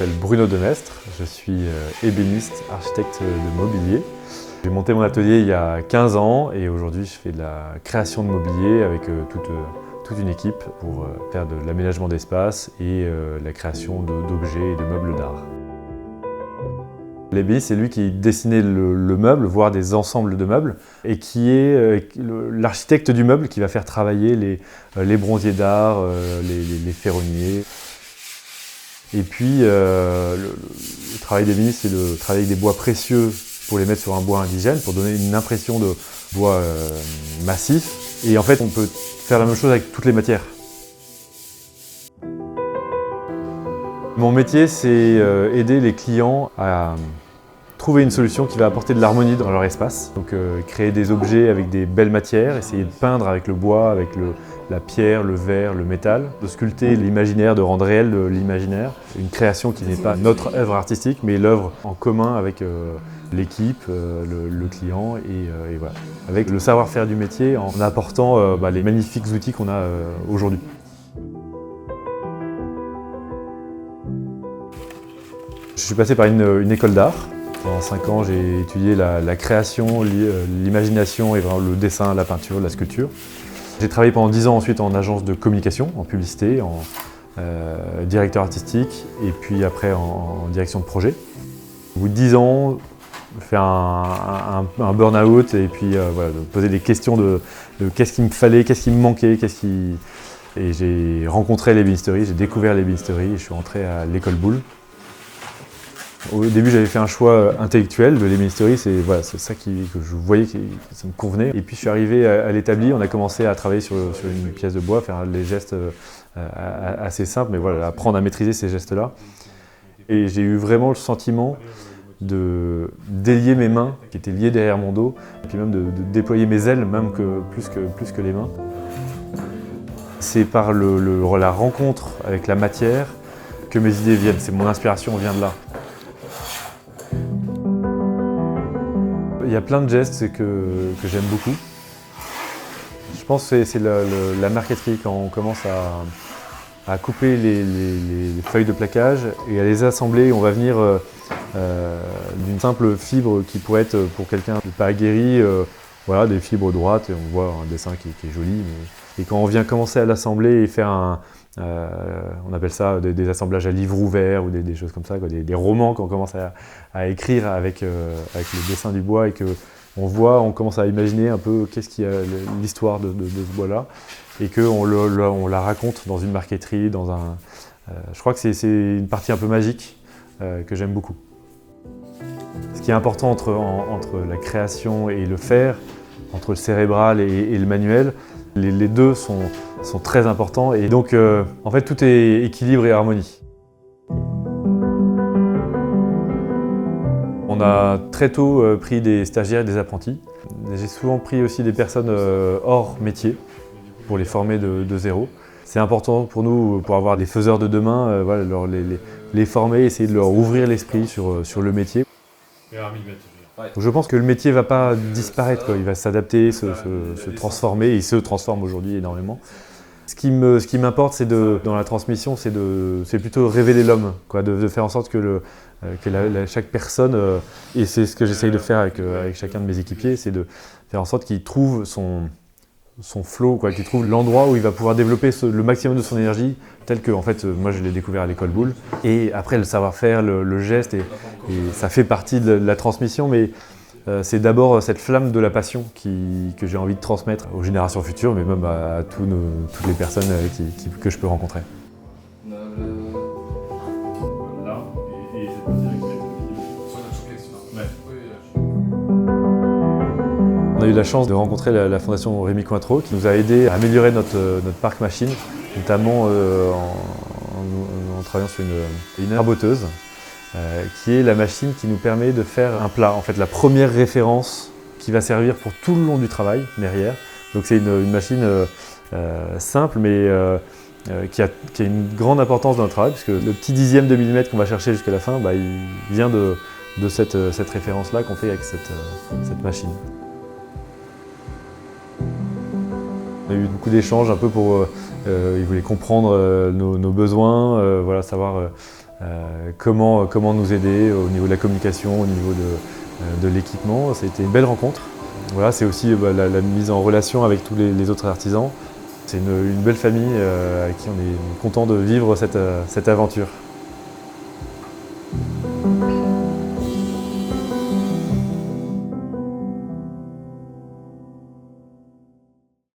m'appelle Bruno Demestre, je suis ébéniste, architecte de mobilier. J'ai monté mon atelier il y a 15 ans et aujourd'hui je fais de la création de mobilier avec toute une équipe pour faire de l'aménagement d'espace et la création d'objets et de meubles d'art. L'ébéniste, c'est lui qui dessinait le meuble, voire des ensembles de meubles, et qui est l'architecte du meuble qui va faire travailler les bronziers d'art, les ferronniers. Et puis, le travail d'ébéniste, c'est de travailler avec des bois précieux pour les mettre sur un bois indigène, pour donner une impression de bois massif. Et en fait, on peut faire la même chose avec toutes les matières. Mon métier, c'est aider les clients à trouver une solution qui va apporter de l'harmonie dans leur espace. Donc créer des objets avec des belles matières, essayer de peindre avec le bois, avec la pierre, le verre, le métal, de sculpter l'imaginaire, de rendre réel l'imaginaire. Une création qui n'est pas notre œuvre artistique, mais l'œuvre en commun avec l'équipe, le client et voilà. Avec le savoir-faire du métier en apportant les magnifiques outils qu'on a aujourd'hui. Je suis passé par une école d'art. Pendant 5 ans, j'ai étudié la création, l'imagination et vraiment le dessin, la peinture, la sculpture. J'ai travaillé pendant 10 ans ensuite en agence de communication, en publicité, en directeur artistique et puis après en direction de projet. Au bout de 10 ans, faire un burn-out et puis voilà, de poser des questions de qu'est-ce qu'il me fallait, qu'est-ce qui me manquait, Et j'ai rencontré l'ébénisterie, j'ai découvert l'ébénisterie et je suis rentré à l'école Boulle. Au début, j'avais fait un choix intellectuel de l'ébénisterie, c'est ça que je voyais que ça me convenait. Et puis je suis arrivé à l'établi, on a commencé à travailler sur une pièce de bois, faire des gestes assez simples, mais voilà, apprendre à maîtriser ces gestes-là. Et j'ai eu vraiment le sentiment de délier mes mains, qui étaient liées derrière mon dos, et puis même de déployer mes ailes, même plus que les mains. C'est par la rencontre avec la matière que mes idées viennent, mon inspiration vient de là. Il y a plein de gestes que j'aime beaucoup. Je pense que c'est la marqueterie, quand on commence à couper les feuilles de plaquage et à les assembler. On va venir d'une simple fibre qui pourrait être pour quelqu'un de pas aguerri, voilà, des fibres droites, et on voit un dessin qui est joli. Et quand on vient commencer à l'assembler et faire on appelle ça des assemblages à livre ouvert ou des choses comme ça, quoi, des romans qu'on commence à écrire avec le dessin du bois et on commence à imaginer un peu qu'est-ce qu'il y a l'histoire de ce bois-là et qu'on la raconte dans une marqueterie, je crois que c'est une partie un peu magique que j'aime beaucoup. Ce qui est important entre la création et le faire, entre le cérébral et le manuel, les deux sont très importants et donc en fait tout est équilibre et harmonie. On a très tôt pris des stagiaires et des apprentis. J'ai souvent pris aussi des personnes hors métier pour les former de zéro. C'est important pour nous, pour avoir des faiseurs de demain, voilà, les former, essayer de leur ouvrir l'esprit sur le métier. Je pense que le métier ne va pas disparaître, quoi. Il va s'adapter, se transformer, et il se transforme aujourd'hui énormément. Ce qui m'importe dans la transmission, c'est plutôt révéler l'homme, de faire en sorte que chaque personne, et c'est ce que j'essaye de faire avec chacun de mes équipiers, c'est de faire en sorte qu'il trouve son flow, qu'il trouve l'endroit où il va pouvoir développer le maximum de son énergie, tel que en fait, moi je l'ai découvert à l'école Boulle. Et après le savoir-faire, le geste, et ça fait partie de la transmission, mais c'est d'abord cette flamme de la passion que j'ai envie de transmettre aux générations futures, mais même à toutes les personnes que je peux rencontrer. On a eu la chance de rencontrer la Fondation Rémy Cointreau qui nous a aidé à améliorer notre parc machine, notamment en travaillant sur une herboteuse, qui est la machine qui nous permet de faire un plat. En fait, la première référence qui va servir pour tout le long du travail derrière. Donc c'est une machine simple, mais qui a une grande importance dans notre travail, puisque le petit dixième de millimètre qu'on va chercher jusqu'à la fin, il vient de cette référence-là qu'on fait avec cette machine. On a eu beaucoup d'échanges un peu pour Ils voulaient comprendre nos besoins, voilà, savoir comment nous aider au niveau de la communication, au niveau de l'équipement. C'était une belle rencontre. Voilà, c'est aussi la mise en relation avec tous les autres artisans. C'est une belle famille avec qui on est content de vivre cette aventure.